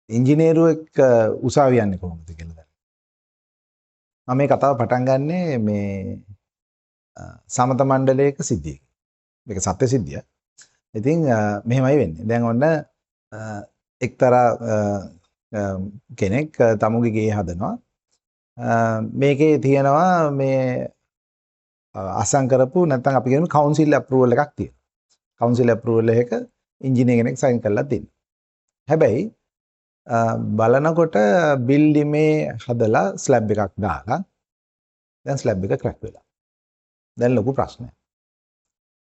ඉංජිනේරුවෙක් උසාවි යන්නේ කොහොමද කියලා දැන්. මම මේ කතාව පටන් ගන්නේ මේ සමත මණ්ඩලයක සිද්ධියකින්. මේක සත්‍ය සිද්ධිය. ඉතින් මෙහෙමයි වෙන්නේ. දැන් ඔන්න එක්තරා කෙනෙක් තමුගේ ගේ හදනවා. මේකේ තියෙනවා මේ අසං කරපු නැත්නම් අපි කියමු කවුන්සිල් ඇප්‍රූවල් එකක් තියෙනවා. කවුන්සිල් ඇප්‍රූවල් එක ඉංජිනේර කෙනෙක් සයින් කරලා තියෙනවා. හැබැයි බලනකොට බිල්ඩිමේ හදලා ස්ලැබ් එකක් දාලා දැන් ස්ලැබ් එක ක්‍රැක් වෙලා. දැන් ලොකු ප්‍රශ්නයක්.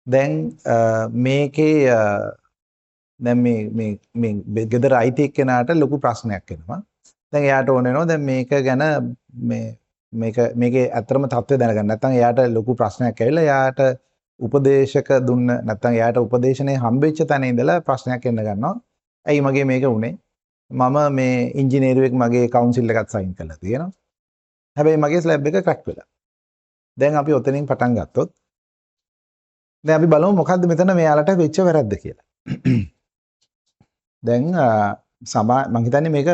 දැන් මේකේ දැන් මේ ගෙදර අයිති එක්කෙනාට ලොකු ප්‍රශ්නයක් එනවා. දැන් එයාට ඕන වෙනවා දැන් මේක ගැන මේකේ ඇත්තම තත්ත්වය දැනගන්න. නැත්නම් එයාට ලොකු ප්‍රශ්නයක් ඇවිල්ලා එයාට උපදේශක දුන්න නැත්නම් එයාට උපදේශනේ හම්බෙච්ච තැන ඉඳලා ප්‍රශ්නයක් එන්න ගන්නවා. ඇයි මගේ මේක උනේ? මම මේ ඉංජිනේරුවෙක් මගේ කවුන්සිල් එකත් සයින් කරලා තියෙනවා. හැබැයි මගේ ස්ලැබ් එක ක්‍රැක් වෙලා. දැන් අපි ඔතනින් පටන් ගත්තොත් දැන් අපි බලමු මොකද්ද මෙතන මෙයාලට වෙච්ච වැරද්ද කියලා. දැන් මම හිතන්නේ මේක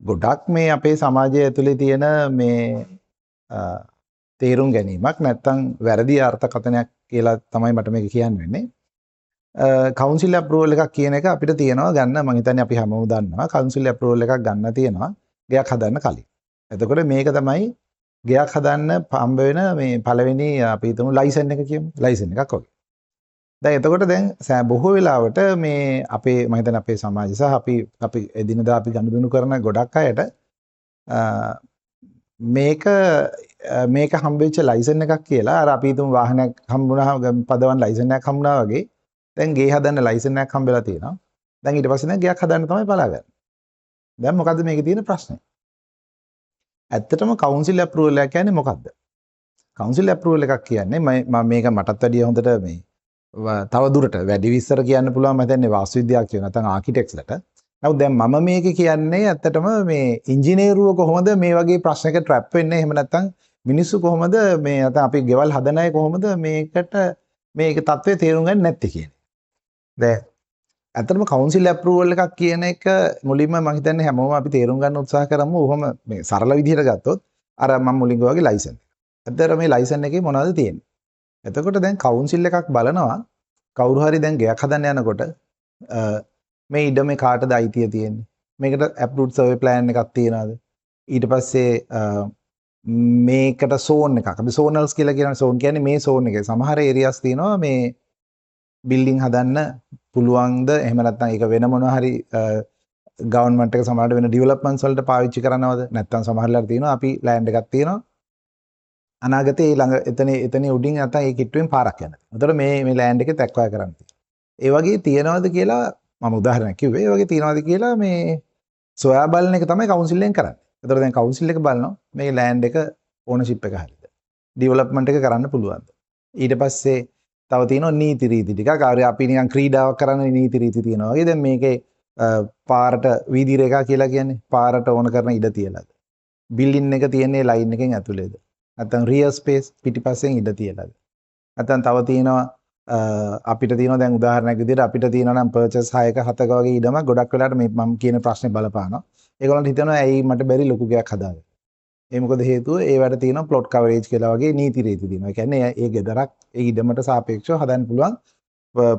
ගොඩක් මේ අපේ සමාජය ඇතුලේ තියෙන මේ තේරුම් ගැනීමක් නැත්තම් වැරදි අර්ථකථනයක් කියලා තමයි මට මේක කියන්න වෙන්නේ. කවුන්සිල් ඇප්‍රූවල් එකක් කියන එක අපිට තියෙනවා ගන්න මම හිතන්නේ අපි හැමෝම දන්නවා කවුන්සිල් ඇප්‍රූවල් එකක් ගන්න තියෙනවා ගයක් හදන්න කලින්. එතකොට මේක තමයි ගයක් හදන්න හම්බ වෙන මේ පළවෙනි අපි හිතමු ලයිසන් එක කියමු. ලයිසන් එකක් වගේ. දැන් එතකොට දැන් බොහෝ වෙලාවට මේ අපේ මම හිතන්නේ අපේ සමාජය සහ අපි එදිනදා අපි ගනුදෙනු කරන ගොඩක් අයට මේක හම්බෙච්ච ලයිසන් එකක් කියලා අර අපි හිතමු වාහනයක් හම්බුණා පදවන් ලයිසන් එකක් හම්බුණා වගේ දැන් ගේ හදන්න ලයිසන් එකක් හම්බෙලා තියෙනවා. දැන් ඊට පස්සේ දැන් ගයක් හදන්න තමයි බලාගන්නේ. දැන් මොකද්ද මේකේ තියෙන ප්‍රශ්නේ? ඇත්තටම කවුන්සිල් ඇප්‍රූවල් එක කියන්නේ මොකද්ද? කවුන්සිල් ඇප්‍රූවල් එකක් කියන්නේ මම මේක මටත් වැඩිය හොඳට මේ තව දුරට වැඩි විස්තර කියන්න පුළුවන් මම හිතන්නේ වාස්තු විද්‍යාඥයෝ නැත්නම් ආකිටෙක්ට්ස්ලට. නමුත් දැන් මම මේක කියන්නේ ඇත්තටම මේ ඉංජිනේරුව කොහොමද මේ වගේ ප්‍රශ්නයක ට්‍රැප් වෙන්නේ? එහෙම නැත්නම් මිනිස්සු කොහොමද මේ නැත්නම් අපි ගෙවල් හදන අය කොහොමද මේකට මේක தત્ත්වය තේරුම් ගන්නේ නැත්තේ කියන්නේ. දැන් ඇත්තටම කවුන්සිල් ඇප්‍රූවල් එකක් කියන එක මුලින්ම මම හිතන්නේ හැමෝම අපි තේරුම් ගන්න උත්සාහ කරමු. ඔහොම මේ සරල විදිහට ගත්තොත් අර මම මුලින් ගියා වගේ ලයිසන් එක. ඇත්තට මේ ලයිසන් එකේ මොනවද තියෙන්නේ? එතකොට දැන් කවුන්සිල් එකක් බලනවා කවුරු හරි දැන් ගෙයක් හදන්න යනකොට මේ ඉඩමේ කාටද අයිතිය තියෙන්නේ? මේකට ඇප්රූව්ඩ් සර්වේ ප්ලෑන් එකක් තියනවාද? ඊට පස්සේ මේකට සෝන් එකක්. අපි සෝනල්ස් කියලා කියන සෝන් කියන්නේ මේ සෝන් එකේ සමහර ඒරියාස් තියෙනවා මේ බිල්ඩින් හදන්න පුළුවන්ද එහෙම නැත්නම් ඒක වෙන මොනවා හරි ගවර්න්මන්ට් එක සමහරට වෙන ඩෙවලොප්මන්ට්ස් වලට පාවිච්චි කරනවද නැත්නම් සමහරලාට තියෙනවා අපි ලෑන්ඩ් එකක් තියෙනවා අනාගතේ ළඟ එතන උඩින් නැත්නම් ඒ කිට්ටුවෙන් පාරක් යනවා. එතකොට මේ ලෑන්ඩ් එකේ තැක්වය කරන්න තියෙනවා. ඒ වගේ තියනවද කියලා මම උදාහරණයක් කිව්වේ. ඒ වගේ තියනවද කියලා මේ සොයා බලන එක තමයි කවුන්සිල් එකෙන් කරන්නේ. එතකොට දැන් කවුන්සිල් එක බලනවා මේ ලෑන්ඩ් එක ඕනර්ෂිප් එක හරියද? ඩෙවලොප්මන්ට් එක කරන්න පුළුවන්ද? ඊට පස්සේ තව තියෙනවා නීති රීති ටිකක්. අපි නිකන් ක්‍රීඩාවක් කරන නීති රීති තියෙනවා වගේ. දැන් මේකේ පාරට වීදි රේඛා කියලා කියන්නේ පාරට ඕන කරන ඉඩ තියලාද? බිල්ඩින් එක තියෙන්නේ ලයින් එකෙන් ඇතුළේද? නැත්නම් රියර් ස්පේස් පිටිපස්සෙන් ඉඩ තියලාද? නැත්නම් තව තියෙනවා අපිට තියෙනවා දැන් උදාහරණයක් විදිහට අපිට තියෙනවා නම් පර්චේස් 6ක 7ක වගේ ඉඩමක් ගොඩක් වෙලාවට මේ මම කියන ප්‍රශ්නේ බලපානවා. ඒගොල්ලන්ට හිතනවා ඇයි මට බැරි ලොකු ගයක් හදාගන්න. ඒ මොකද හේතුව ඒවට තියෙනවා ප්ලොට් කවරේජ් කියලා වගේ නීති රීති තියෙනවා. ඒ කියන්නේ ඒ ගෙදරක් ඒ ඉඩමට සාපේක්ෂව හදන්න පුළුවන්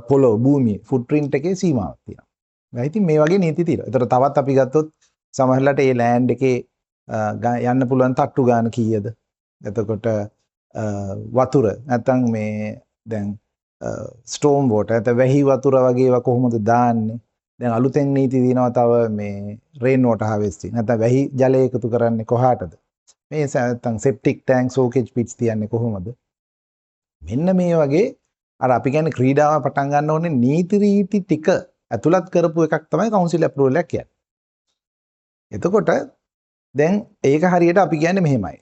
පොළොව භූමිය ෆුට්ප්‍රින්ට් එකේ සීමාවක් තියෙනවා. ඉතින් මේ වගේ නීති තියෙනවා. ඒතර තවත් අපි ගත්තොත් සමහරවිට මේ ලෑන්ඩ් එකේ යන්න පුළුවන් තට්ටු ගාන කීයද? එතකොට වතුර නැත්නම් මේ දැන් ස්ටෝම් වෝටර් නැත්නම් වැහි වතුර වගේ ඒවා කොහොමද දාන්නේ? දැන් අලුතෙන් නීති දිනනවා තව මේ රේන් වෝටර් හාවෙස්ටිං නැත්නම් වැහි ජලය එකතු කරන්නේ කොහාටද? මේ නැත්නම් සෙප්ටික් ටැන්ක් සෝකේජ් පිට්ස් තියන්නේ කොහොමද? මෙන්න මේ වගේ අර අපි කියන්නේ ක්‍රීඩාව පටන් ගන්න ඕනේ නීති රීති ටික ඇතුළත් කරපු එකක් තමයි කවුන්සිල් ඇප්‍රූවල් එක කියන්නේ. එතකොට දැන් ඒක හරියට අපි කියන්නේ මෙහෙමයි.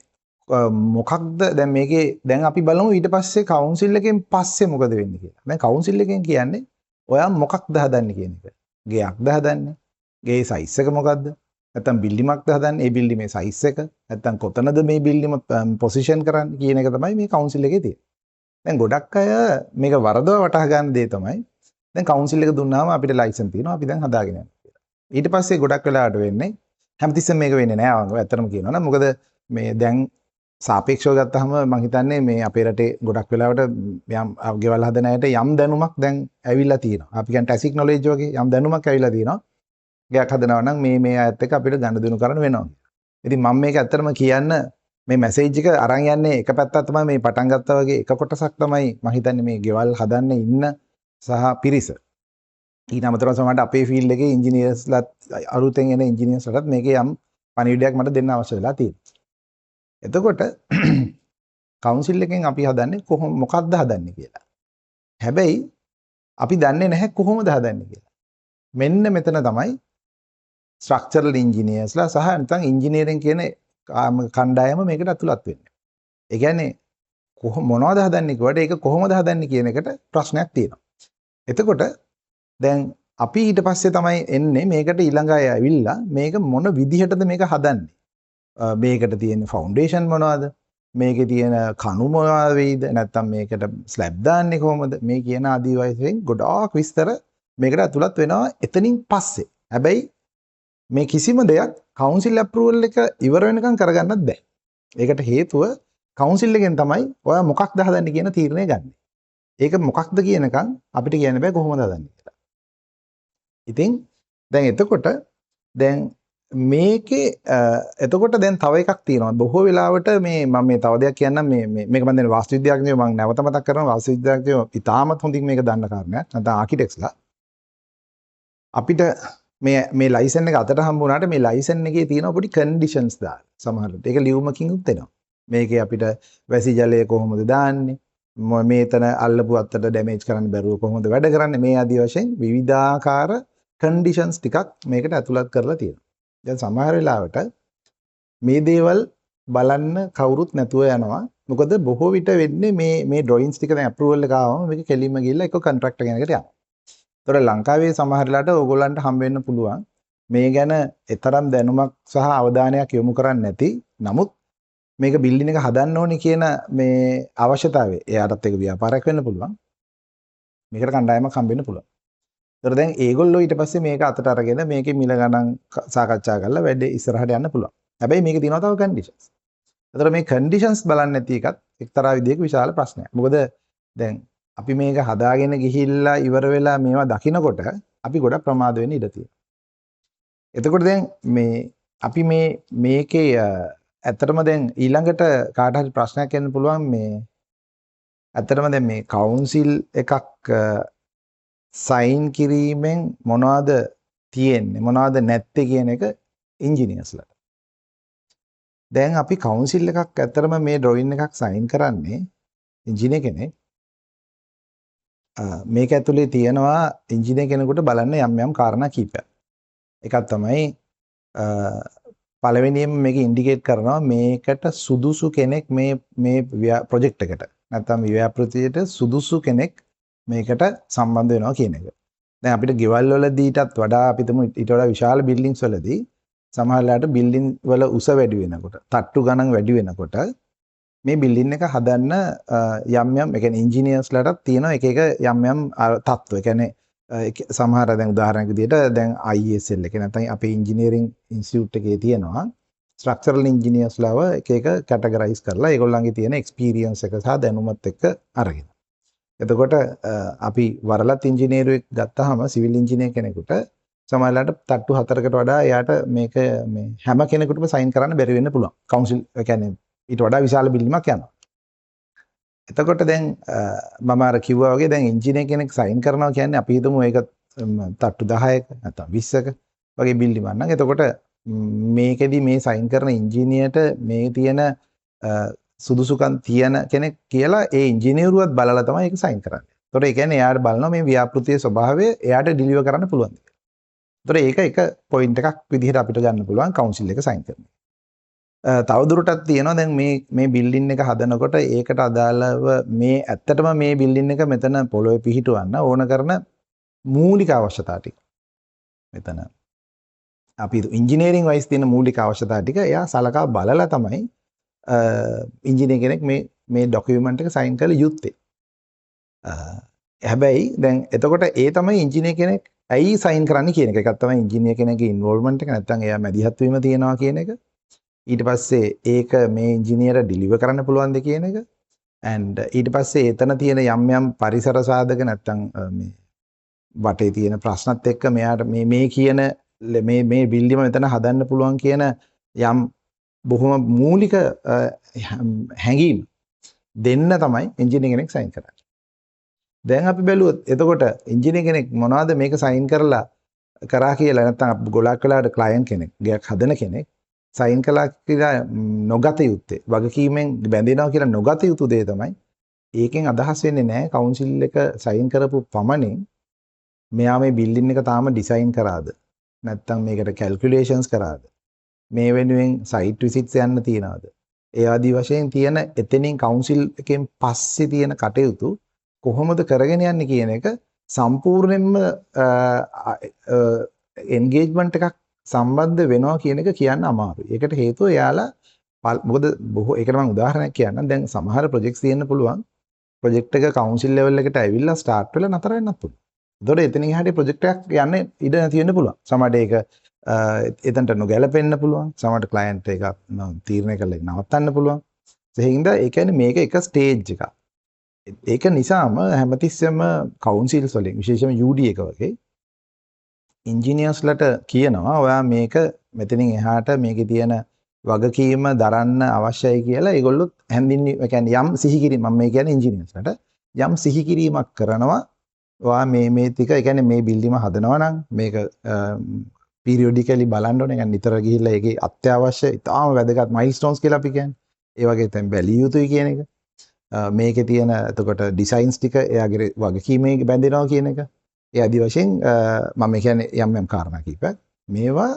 මොකක්ද දැන් මේකේ දැන් අපි බලමු ඊට පස්සේ කවුන්සිල් එකෙන් පස්සේ මොකද වෙන්නේ කියලා. දැන් කවුන්සිල් එකෙන් කියන්නේ ඔයා මොකක්ද හදන්නේ කියන එක. ගෙයක්ද හදන්නේ? ගේ සයිස් එක මොකක්ද? නැත්නම් බිල්ඩිමක්ද හදන්නේ? ඒ බිල්ඩිමේ සයිස් එක. නැත්නම් කොතනද මේ බිල්ඩිම පොසිෂන් කරන්නේ කියන එක තමයි මේ කවුන්සිල් එකේ තියෙන්නේ. දැන් ගොඩක් අය මේක වරදව වටහා ගන්න දේ තමයි දැන් කවුන්සිල් එක දුන්නාම අපිට ලයිසන් තියෙනවා අපි දැන් හදාගෙන යනවා කියලා. ඊට පස්සේ ගොඩක් වෙලාවට වෙන්නේ හැමතිස්සෙම මේක වෙන්නේ නෑ වංගව ඇත්තටම කියනවා නම් මොකද මේ දැන් සාපේක්ෂව ගත්තහම මම හිතන්නේ මේ අපේ රටේ ගොඩක් වෙලාවට යම් ගෙවල් හදන අයට යම් දැනුමක් දැන් ඇවිල්ලා තියෙනවා. අපි කියන්නේ ටැසික් නොලෙජ් වගේ යම් දැනුමක් ඇවිල්ලා තියෙනවා. ගයක් හදනවා නම් මේ අයත් එක්ක අපිට ගනුදෙනු කරන්න වෙනවා. ඉතින් මම මේක ඇත්තටම කියන්න මේ මැසේජ් එක අරන් යන්නේ එක පැත්තක් තමයි මේ පටන් ගත්තා වගේ එක කොටසක් තමයි මම හිතන්නේ මේ ගෙවල් හදන්න ඉන්න සහ පිරිස. ඊට අමතරව සමහරවිට අපේ ෆීල්ඩ් එකේ ඉංජිනේර්ස්ලාත් අලුතෙන් එන ඉංජිනේර්ස්ලාත් මේකේ යම් පණිවිඩයක් මට දෙන්න අවශ්‍ය වෙලා තියෙනවා. එතකොට කවුන්සිල් එකෙන් අපි හදන්නේ මොකක්ද හදන්නේ කියලා. හැබැයි අපි දන්නේ නැහැ කොහොමද හදන්නේ කියලා. මෙන්න මෙතන තමයි ස්ට්‍රක්චරල් ඉංජිනේර්ස්ලා සහ නැත්නම් ඉංජිනේරින් කියන කණ්ඩායම මේකට ඇතුළත් වෙන්නේ. ඒ කියන්නේ මොනවද හදන්නේ කියවට ඒක කොහොමද හදන්නේ කියන එකට ප්‍රශ්නයක් තියෙනවා. එතකොට දැන් අපි ඊට පස්සේ තමයි එන්නේ මේකට ඊළඟ අය ඇවිල්ලා මේක මොන විදිහටද මේක හදන්නේ. මේකට තියෙන ෆවුන්ඩේෂන් මොනවද? මේකේ තියෙන කණු මොනවද වෙයිද? නැත්නම් මේකට ස්ලැබ් දාන්නේ කොහොමද? මේ කියන ආදී වශයෙන් ගොඩාක් විස්තර මේකට ඇතුළත් වෙනවා එතනින් පස්සේ. හැබැයි මේ කිසිම දෙයක් කවුන්සිල් අප්‍රූවල් එක ඉවර වෙනකන් කරගන්නත් බෑ. ඒකට හේතුව කවුන්සිල් එකෙන් තමයි ඔයා මොකක්ද හදන්නේ කියන තීරණය ගන්න. ඒක මොකක්ද කියනකන් අපිට කියන්න බෑ කොහොමද හදන්නේ කියලා. ඉතින් දැන් එතකොට දැන් මේකේ එතකොට දැන් තව එකක් තියෙනවා. බොහෝ වෙලාවට මම මේ තව දෙයක් කියන්නම් මේක මම දැන් වාස්තු විද්‍යාඥයෝ මම නැවත මතක් කරනවා වාස්තු විද්‍යාඥයෝ ඉතාමත් හොඳින් මේක දන්න කාරණයක්. නැත්නම් ආකිටෙක්ස්ලා අපිට මේ ලයිසන් එක අතට හම්බ වුණාට මේ ලයිසන් එකේ තියෙන පොඩි කන්ඩිෂන්ස් දාලා සමහරවිට ඒක ලියුමකින් උත් එනවා. මේකේ අපිට වැසි ජලය කොහොමද දාන්නේ? මේතන අල්ලපු අත්තට ඩැමේජ් කරන්න බැරුව කොහොමද වැඩ කරන්නේ? මේ ආදී වශයෙන් විවිධාකාර කන්ඩිෂන්ස් ටිකක් මේකට ඇතුළත් කරලා තියෙනවා. දැන් සමහර වෙලාවට මේ දේවල් බලන්න කවුරුත් නැතුව යනවා. මොකද බොහෝ විට වෙන්නේ මේ ඩ්‍රොයින්ස් ටික දැන් අප්‍රූවල් එක ආවම මේක කෙලින්ම ගිහිල්ලා එක කොන්ට්‍රැක්ටර් කෙනෙකුට යනවා. ඒතකොට ලංකාවේ සමහර වෙලාවට ඕගොල්ලන්ට හම්බ වෙන්න පුළුවන් මේ ගැන තරම් දැනුමක් සහ අවධානයක් යොමු කරන්නේ නැති. නමුත් මේක බිල්ඩින් එක හදන්න ඕනේ කියන මේ අවශ්‍යතාවය එයාටත් ඒක ව්‍යාපාරයක් වෙන්න පුළුවන්. මේකට කණ්ඩායමක් හම්බ වෙන්න පුළුවන්. ඒතර දැන් ඒගොල්ලෝ ඊට පස්සේ මේක අතට අරගෙන මේකේ මිල ගණන් සාකච්ඡා කරලා වැඩේ ඉස්සරහට යන්න පුළුවන්. හැබැයි මේකේ තියෙනවා තව කන්ඩිෂන්ස්. ඒතර මේ කන්ඩිෂන්ස් බලන්නේ නැති එකත් එක්තරා විදිහක විශාල ප්‍රශ්නයක්. මොකද දැන් අපි මේක හදාගෙන ගිහිල්ලා ඉවර වෙලා මේවා දකිනකොට අපි ගොඩක් ප්‍රමාද වෙන්න ඉඩ තියෙනවා. එතකොට දැන් අපි මේකේ ඇත්තටම දැන් ඊළඟට කාට හරි ප්‍රශ්නයක් එන්න පුළුවන් ඇත්තටම දැන් මේ කවුන්සිල් එකක් සයින් කිරීමෙන් මොනවද තියෙන්නේ මොනවද නැත්තේ කියන එක ඉංජිනේර්ස්ලාට. දැන් අපි කවුන්සිල් එකක් ඇත්තටම මේ ඩ්‍රොයින් එකක් සයින් කරන්නේ ඉංජිනේර කෙනෙක්. මේක ඇතුලේ තියෙනවා ඉංජිනේර කෙනෙකුට බලන්න යම් කාරණා කීපයක්. එකක් තමයි පළවෙනියෙන්ම මේක ඉන්ඩිකේට් කරනවා මේකට සුදුසු කෙනෙක් මේ ප්‍රොජෙක්ට් එකට නැත්නම් ව්‍යාපෘතියට සුදුසු කෙනෙක් මේකට සම්බන්ධ වෙනවා කියන එක. දැන් අපිට ගෙවල් වලදීටත් වඩා අපිටම ඊට වඩා විශාල බිල්ඩින්ග්ස් වලදී සමහර වෙලාවට බිල්ඩින් වල උස වැඩි වෙනකොට, තට්ටු ගණන් වැඩි වෙනකොට මේ බිල්ඩින් එක හදන්න යම් ඒ කියන්නේ ඉංජිනේර්ස්ලාටත් තියෙන එක යම් තත්ත්ව. ඒ කියන්නේ සමහර දැන් උදාහරණයක් විදිහට දැන් ISL එකේ නැත්නම් අපේ ඉංජිනේරින් ඉන්ස්ටිටියුට් එකේ තියෙනවා ස්ට්‍රක්චරල් ඉංජිනේර්ස්ලාව එක කැටගරයිස් කරලා ඒගොල්ලන්ගේ තියෙන එක්ස්පීරියන්ස් එක සහ දැනුමත් එක්ක අරගෙන. එතකොට අපි වරලත් ඉංජිනේරුවෙක් ගත්තාම සිවිල් ඉංජිනේර් කෙනෙකුට සමහරවිට තට්ටු 4කට වඩා එයාට මේක මේ හැම කෙනෙකුටම සයින් කරන්න බැරි වෙන්න පුළුවන්. කවුන්සිල් ඒ කියන්නේ ඊට වඩා විශාල බිල්ඩින්ගක් යනවා. එතකොට දැන් මම අර කිව්වා වගේ දැන් ඉංජිනේර් කෙනෙක් සයින් කරනවා කියන්නේ අපි හිතමු ඒක තට්ටු 10ක නැත්නම් 20ක වගේ බිල්ඩින්ගක් නම් එතකොට මේකෙදි මේ සයින් කරන ඉංජිනේර්ට මේ තියෙන සුදුසුකම් තියෙන කෙනෙක් කියලා ඒ ඉංජිනේරුවත් බලලා තමයි ඒක සයින් කරන්නේ. ඒතකොට ඒ කියන්නේ එයාට බලනවා මේ ව්‍යාපෘතියේ ස්වභාවය එයාට ඩිලිවර් කරන්න පුළුවන්ද කියලා. ඒතකොට ඒක එක පොයින්ට් එකක් විදිහට අපිට ගන්න පුළුවන් කවුන්සිල් එක සයින් කරන. තවදුරටත් තියෙනවා දැන් මේ බිල්ඩින් එක හදනකොට ඒකට අදාළව මේ ඇත්තටම මේ බිල්ඩින් එක මෙතන පොළොවේ පිහිටවන්න ඕන කරන මූලික අවශ්‍යතා ටික. මෙතන අපි ඉංජිනේරින් වයිස් තියෙන මූලික අවශ්‍යතා ටික එයා සලකා බලලා තමයි ඉංජිනේර කෙනෙක් මේ ડોකියුමන්ට් එක සයින් කරලා යුත්තේ. හැබැයි දැන් එතකොට ඒ තමයි ඉංජිනේර කෙනෙක් ඇයි සයින් කරන්න කියන එක. එකක් තමයි ඉංජිනේර කෙනෙක්ගේ ඉන්වෝල්ව්මන්ට් එක නැත්නම් එයා මැදිහත් වීම තියනවා කියන එක. ඊට පස්සේ ඒක මේ ඉංජිනේර ඩිලිවර් කරන්න පුළුවන්ද කියන එක. and ඊට පස්සේ එතන තියෙන යම් පරිසර සාධක නැත්නම් මේ වටේ තියෙන ප්‍රශ්නත් එක්ක මෙයාට මේ කියන මේ බිල්ඩිම මෙතන හදන්න පුළුවන් කියන යම් බොහොම මූලික හැඟීම් දෙන්න තමයි ඉංජිනේර කෙනෙක් සයින් කරන්නේ. දැන් අපි බැලුවොත් එතකොට ඉංජිනේර කෙනෙක් මොනවද මේක සයින් කරලා කරා කියලා නැත්නම් ගොඩක් වෙලාවට ක්ලයන්ට් කෙනෙක් ගයක් හදන කෙනෙක් සයින් කළා කියලා නොගත යුත්තේ වගකීමෙන් බැඳෙනවා කියලා නොගත යුතු දේ තමයි ඒකෙන් අදහස් වෙන්නේ නැහැ කවුන්සිල් එක සයින් කරපු පමණින් මෙයා මේ බිල්ඩින් එක තාම ඩිසයින් කරාද නැත්නම් මේකට කැල්කියුලේෂන්ස් කරාද මේ වෙනුවෙන් සයිට් විසිට්ස් යන්න තියනවාද ඒ ආදී වශයෙන් තියෙන එතනින් කවුන්සිල් එකෙන් පස්සේ තියෙන කටයුතු කොහොමද කරගෙන යන්නේ කියන එක සම්පූර්ණයෙන්ම එන්ගේජ්මන්ට් එකක් සම්බන්ධ වෙනවා කියන එක කියන්න අමාරුයි. ඒකට හේතුව එයාලා මොකද බොහෝ ඒකට මම උදාහරණයක් කියන්නම්. දැන් සමහර ප්‍රොජෙක්ට්ස් තියෙන්න පුළුවන්. ප්‍රොජෙක්ට් එක කවුන්සිල් ලෙවල් එකට ඇවිල්ලා ස්ටාර්ට් වෙලා නතර වෙන්නත් පුළුවන්. ඒතකොට එතනින් එහාට ප්‍රොජෙක්ට් එකක් යන්න ඉඩ නැති වෙන්න පුළුවන්. සමහරට ඒක එතනට නොගැලපෙන්න පුළුවන්. සමහරට ක්ලයන්ට් එක තීරණය කරලා නවත්තන්න පුළුවන්. ඒ හින්දා ඒ කියන්නේ මේක එක ස්ටේජ් එකක්. ඒක නිසාම හැමතිස්සෙම කවුන්සිල්ස් වලින් විශේෂයෙන්ම UD එක වගේ ඉංජිනියර්ස්ලට කියනවා ඔයා මේක මෙතනින් එහාට මේකේ තියෙන වගකීම දරන්න අවශ්‍යයි කියලා ඒගොල්ලොත් හැඳින්වීම ඒ කියන්නේ යම් සිහිකිරීම මම මේ කියන්නේ ඉංජිනියර්ස්ලට යම් සිහිකිරීමක් කරනවා ඔයා මේ ටික ඒ කියන්නේ මේ බිල්ඩිම හදනවා නම් මේක පීරියොඩිකලි බලන්න ඕනේ. يعني නිතර ගිහිල්ලා ඒකේ අත්‍යවශ්‍ය ඉතාම වැදගත් මයිල්ස්ටෝන්ස් කියලා අපි කියන්නේ. ඒ වගේ තැන් බැලිය යුතුයි කියන එක. මේකේ තියෙන එතකොට ඩිසයින්ස් ටික එයාගේ වගකීමේ බැඳෙනවා කියන එක. ඒ ආදි වශයෙන් මම කියන්නේ යම් කාරණා කිහිපයක්. මේවා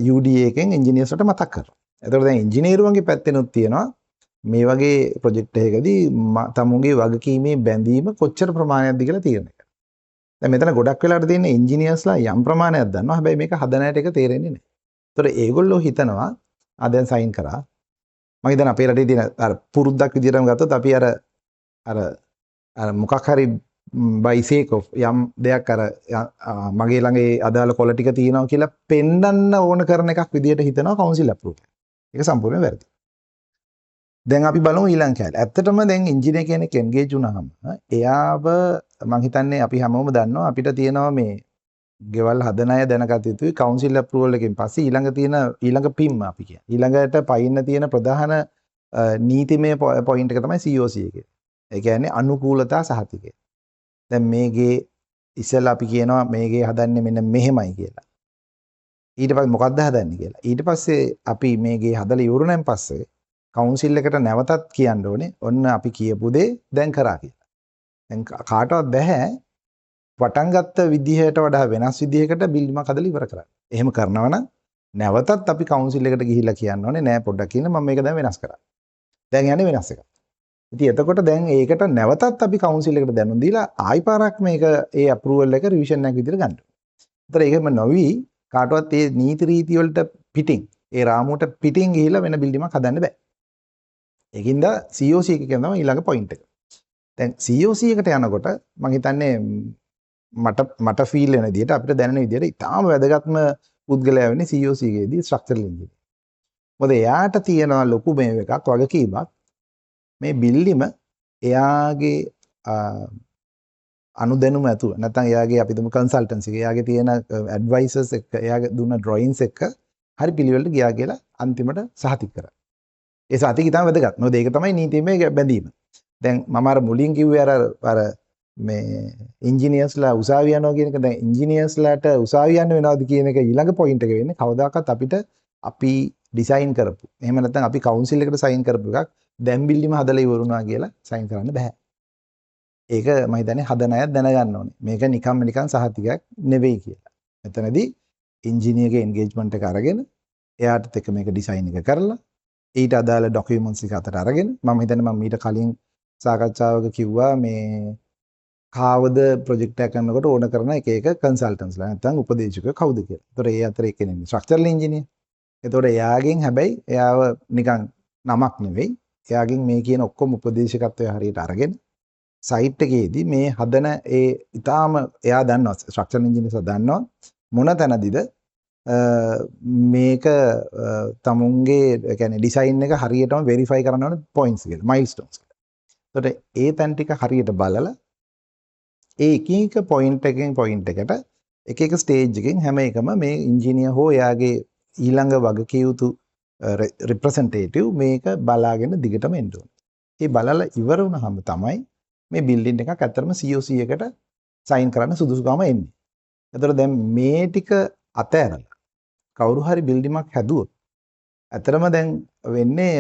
UDA එකෙන් ඉංජිනේර්ස්ලට මතක් කරනවා. එතකොට දැන් ඉංජිනේරුවන්ගේ පැත්තෙනුත් තියෙනවා මේ වගේ ප්‍රොජෙක්ට් එකකදී තමුන්ගේ වගකීමේ බැඳීම කොච්චර ප්‍රමාණයක්ද කියලා තීරණය කරනවා. දැන් මෙතන ගොඩක් වෙලාවට තියෙන ඉංජිනේර්ස්ලා යම් ප්‍රමාණයක් දන්නවා. හැබැයි මේක හදන අයට ඒක තේරෙන්නේ නැහැ. ඒතකොට ඒගොල්ලෝ හිතනවා දැන් සයින් කරා. මම හිතන අපේ රටේ තියෙන අර පුරුද්දක් විදිහටම ගත්තොත් අපි අර මොකක් හරි by sake of යම් දෙයක් අර මගේ ළඟ ඒ අදාළ කොළ ටික තියෙනවා කියලා පෙන්වන්න ඕන කරන එකක් විදිහට හිතනවා කවුන්සිල් අප්‍රූව්. ඒක සම්පූර්ණයෙන් වැරදි. දැන් අපි බලමු ඊළඟ කැලේ. ඇත්තටම දැන් ඉංජිනේර කෙනෙක් එන්ගේජ් වුණාම එයාව මම හිතන්නේ අපි හැමෝම දන්නවා අපිට තියෙනවා මේ ගෙවල් හදන අය දැනගත යුතුයි කවුන්සිල් අප්‍රූවල් එකෙන් පස්සේ ඊළඟ පිම්ම අපි කියන්නේ. ඊළඟට පයින්න තියෙන ප්‍රධාන නීතිමය පොයින්ට් එක තමයි COC එකේ. ඒ කියන්නේ අනුකූලතා සහතිකය. දැන් මේගේ ඉස්සෙල්ලා අපි කියනවා මේගේ හදන්නේ මෙන්න මෙහෙමයි කියලා. ඊට පස්සේ මොකක්ද හදන්නේ කියලා. ඊට පස්සේ අපි මේගේ හදලා ඉවරුණෙන් පස්සේ කවුන්සිල් එකට නැවතත් කියන්න ඕනේ ඔන්න අපි කියපු දේ දැන් කරා කියලා. දැන් කාටවත් බෑ පටන් ගත්ත විදිහට වඩා වෙනස් විදිහකට බිල්ඩිමක් හදලා ඉවර කරන්න. එහෙම කරනවා නම් නැවතත් අපි කවුන්සිල් එකට ගිහිල්ලා කියන්න ඕනේ නෑ පොඩ්ඩක් ඉන්න මම මේක දැන් වෙනස් කරා. දැන් යන්නේ වෙනස් එකක්. ඉතින් එතකොට දැන් ඒකට නැවතත් අපි කවුන්සිල් එකට දැනුම් දීලා ආයි පාරක් මේක ඒ අප්‍රූවල් එක රිවිෂන් එකක් විදිහට ගන්න. ඒතර ඒකම නොවි කාටවත් ඒ නීති රීති වලට පිටින් ඒ රාමුවට පිටින් ගිහිල්ලා වෙන බිල්ඩිමක් හදන්න බෑ. ඒකින්ද COC එක තමයි ඊළඟ පොයින්ට් එක. දැන් COC එකට යනකොට මම හිතන්නේ මට ෆීල් වෙන විදිහට අපිට දැනෙන විදිහට ඉතාම වැදගත්ම පුද්ගලයා වෙන්නේ COC එකේදී ස්ට්‍රක්චරල් ඉන්ජිනියර්. මොකද එයාට තියෙනවා ලොකු මේ එකක් වගකීමක් මේ බිල්ඩිම එයාගේ අනුදැනුම ඇතුව නැත්නම් එයාගේ අපි දුමු කන්සල්ටන්සි එක එයාගේ තියෙන ඇඩ්වයිසර්ස් එක්ක එයාගේ දුන්න ඩ්‍රොයින්ස් එක්ක හරි පිළිවෙලට ගියා කියලා අන්තිමට සහතික කරා. ඒ සහතික ඉතාම වැදගත්. මොකද ඒක තමයි නීතිමය බැඳීම. දැන් මම අර මුලින් කිව්වේ අර මේ ඉංජිනේර්ස්ලා උසාවිය යනවා කියන එක දැන් ඉංජිනේර්ස්ලාට උසාවිය යන්න වෙනවද කියන එක ඊළඟ පොයින්ට් එක වෙන්නේ කවදාකවත් අපිට අපි ඩිසයින් කරපු එහෙම නැත්නම් අපි කවුන්සිල් එකට සයින් කරපු එකක් දැන් බිල්ඩිම හදලා ඉවරුණා කියලා සයින් කරන්න බෑ. ඒක මම හිතන්නේ හදන අය දැනගන්න ඕනේ. මේක නිකන් සහතිකයක් නෙවෙයි කියලා. මෙතනදී ඉංජිනේර්ගේ එන්ගේජ්මන්ට් එක අරගෙන එයාටත් එක්ක මේක ඩිසයින් එක කරලා ඊට අදාළ ඩොකියුමන්ට්ස් එක අතට අරගෙන මම හිතන්නේ මම ඊට කලින් සාකච්ඡාවක කිව්වා මේ කාවද ප්‍රොජෙක්ට් එකක් කරනකොට ඕන කරන එක කන්සල්ටන්ස්ලා නැත්නම් උපදේශකයෝ කවුද කියලා. ඒතොර ඒ අතර එක්කෙනෙක් ස්ට්‍රක්චරල් ඉංජිනේර්. ඒතොර එයාගෙන් හැබැයි එයාව නිකන් නමක් නෙවෙයි. එයාගෙන් මේ කියන ඔක්කොම උපදේශකත්වය හරියට අරගෙන සයිට් එකේදී මේ හදන ඒ ඊටාම එයා දන්නවා ස්ට්‍රක්චරල් ඉන්ජිනියර්ස්ලා දන්නවා මොන තැනදීද මේක තමුන්ගේ ඒ කියන්නේ ඩිසයින් එක හරියටම වෙරිෆයි කරන්න ඕන පොයින්ට්ස් කියලා මයිල්ස්ටෝන්ස් කියලා. ඒකට ඒ තැන් ටික හරියට බලලා ඒ එක එක පොයින්ට් එකකින් පොයින්ට් එකට එක එක ස්ටේජ් එකකින් හැම එකම මේ ඉංජිනියර් හෝ එයාගේ ඊළඟ වගකිය යුතු රිප්‍රසන්ටේටිව් මේක බලාගෙන දිගටම එන්න ඕනේ. ඒ බලලා ඉවර වුණාම තමයි මේ බිල්ඩින් එකක් ඇත්තටම COC එකට සයින් කරන්න සුදුසුකම එන්නේ. එතකොට දැන් මේ ටික අතෑරලා කවුරු හරි බිල්ඩිමක් හැදුවොත් ඇත්තටම දැන් වෙන්නේ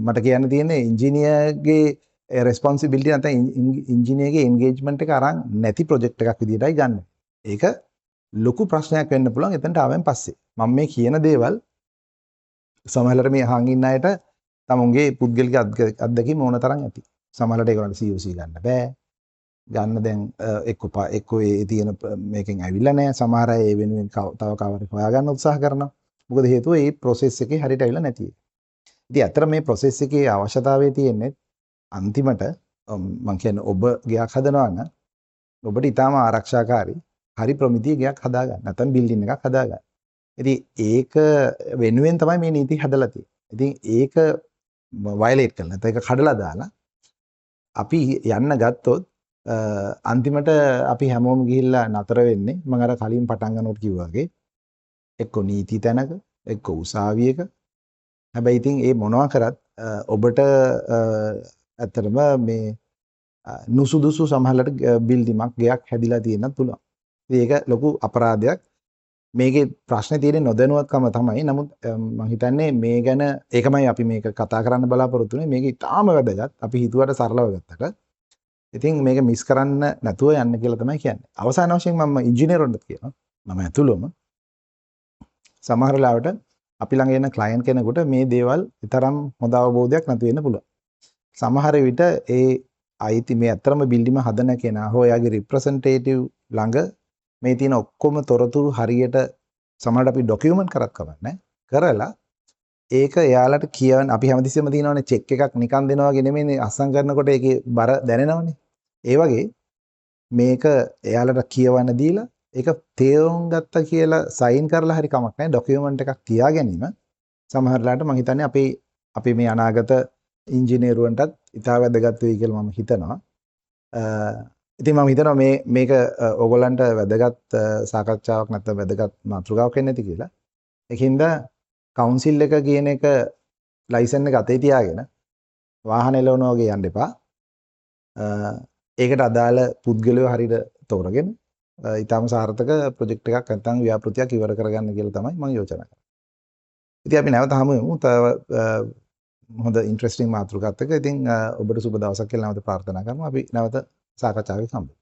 මට කියන්න තියෙන්නේ ඉංජිනියර්ගේ රෙස්පොන්සිබිලිටි නැත්නම් ඉංජිනියර්ගේ එන්ගේජ්මන්ට් එක අරන් නැති ප්‍රොජෙක්ට් එකක් විදියටයි ගන්න. ඒක ලොකු ප්‍රශ්නයක් වෙන්න පුළුවන් එතනට ආවෙන් පස්සේ. මම මේ කියන දේවල් සමහරවිට මේ අහන් ඉන්න අයට තමුන්ගේ පුද්ගලික අත්දැකීම් ඕන තරම් ඇති. සමහරවිට ඒගොල්ලන්ට COC ගන්න බෑ. ගන්න දැන් එක්කෝ ඒ තියෙන මේකෙන් ඇවිල්ලා නැහැ. සමහර අය ඒ වෙනුවෙන් තව කවරේ හොයාගන්න උත්සාහ කරනවා. මොකද හේතුව ඒ process එකේ හරියට ඇවිල්ලා නැති එක. ඉතින් අතර මේ process එකේ අවශ්‍යතාවය තියෙන්නේ අන්තිමට මම කියන්නේ ඔබ ගයක් හදනවා නම් ඔබට ඊටාම ආරක්ෂාකාරී හරි ප්‍රමිතිය ගයක් හදාගන්න. නැත්නම් බිල්ඩින් එකක් හදාගන්න. ඉතින් ඒක වෙනුවෙන් තමයි මේ නීති හදලා තියෙන්නේ. ඉතින් ඒක වයලේට් කරලා නැත්නම් ඒක කඩලා දාලා අපි යන්න ගත්තොත් අන්තිමට අපි හැමෝම ගිහිල්ලා නතර වෙන්නේ මම අර කලින් පටන් ගන්නකොට කිව්වා වගේ එක්ක නීති තැනක එක්ක උසාවියක. හැබැයි ඉතින් ඒ මොනවා කරත් ඔබට ඇත්තටම මේ නුසුදුසු සමහරකට බිල්ඩිමක් ගයක් හැදිලා තියෙනත් පුළුවන්. ඉතින් ඒක ලොකු අපරාධයක්. මේකේ ප්‍රශ්නේ තියෙන්නේ නොදැනුවත්කම තමයි. නමුත් මම හිතන්නේ මේ ගැන ඒකමයි අපි මේක කතා කරන්න බලාපොරොත්තු වෙන්නේ. මේක ඉතාම වැදගත්. අපි හිතුවට සරලව ගත්තට. ඉතින් මේක මිස් කරන්න නැතුව යන්න කියලා තමයි කියන්නේ. අවසාන වශයෙන් මම ඉංජිනේරුවන්ට කියනවා. මම ඇතුළම සමහර වෙලාවට අපි ළඟ එන ක්ලයන්ට් කෙනෙකුට මේ දේවල් තරම් හොඳ අවබෝධයක් නැති වෙන්න පුළුවන්. සමහර විට ඒ අයිති මේ අතරම බිල්ඩිම හදන කෙනා හෝ එයාගේ රිප්‍රසන්ටේටිව් ළඟ මේ තියෙන ඔක්කොම තොරතුරු හරියට සමහරවිට අපි ඩොකියුමන්ට් කරත් කවන්නේ කරලා ඒක එයාලට කියවන අපි හැමතිස්සෙම තියෙනවනේ චෙක් එකක් නිකන් දෙනවා වගේ නෙමෙයිනේ අස්සම් කරනකොට ඒකේ බර දැනෙනවනේ. ඒ වගේ මේක එයාලට කියවන්න දීලා ඒක තේරුම් ගත්තා කියලා සයින් කරලා හරි කමක් නැහැ ඩොකියුමන්ට් එකක් තියා ගැනීම සමහරලාට මම හිතන්නේ අපි මේ අනාගත ඉංජිනේරුවන්ටත් ඉතා වැදගත් වෙයි කියලා මම හිතනවා. ඉතින් මම හිතනවා මේක ඕගොල්ලන්ට වැදගත් සාකච්ඡාවක් නැත්නම් වැදගත් මාතෘකාවක් වෙන්න ඇති කියලා. ඒකින්ද කවුන්සිල් එක කියන එක ලයිසන් එක අතේ තියාගෙන වාහන එලවනවා වගේ යන්න එපා. ඒකට අදාළ පුද්ගලයෝ හරියට තෝරගෙන ඊටම සාර්ථක ප්‍රොජෙක්ට් එකක් නැත්නම් ව්‍යාපෘතියක් ඉවර කරගන්න කියලා තමයි මම යෝජනා කරන්නේ. ඉතින් අපි නැවත හමු වෙමු. තව හොඳ ඉන්ට්‍රෙස්ටිං මාතෘකාවක් එක. ඉතින් ඔබට සුබ දවසක් කියලා නැවත ප්‍රාර්ථනා කරමු. අපි නැවත සාකච්ඡාවක හම්බෙමු.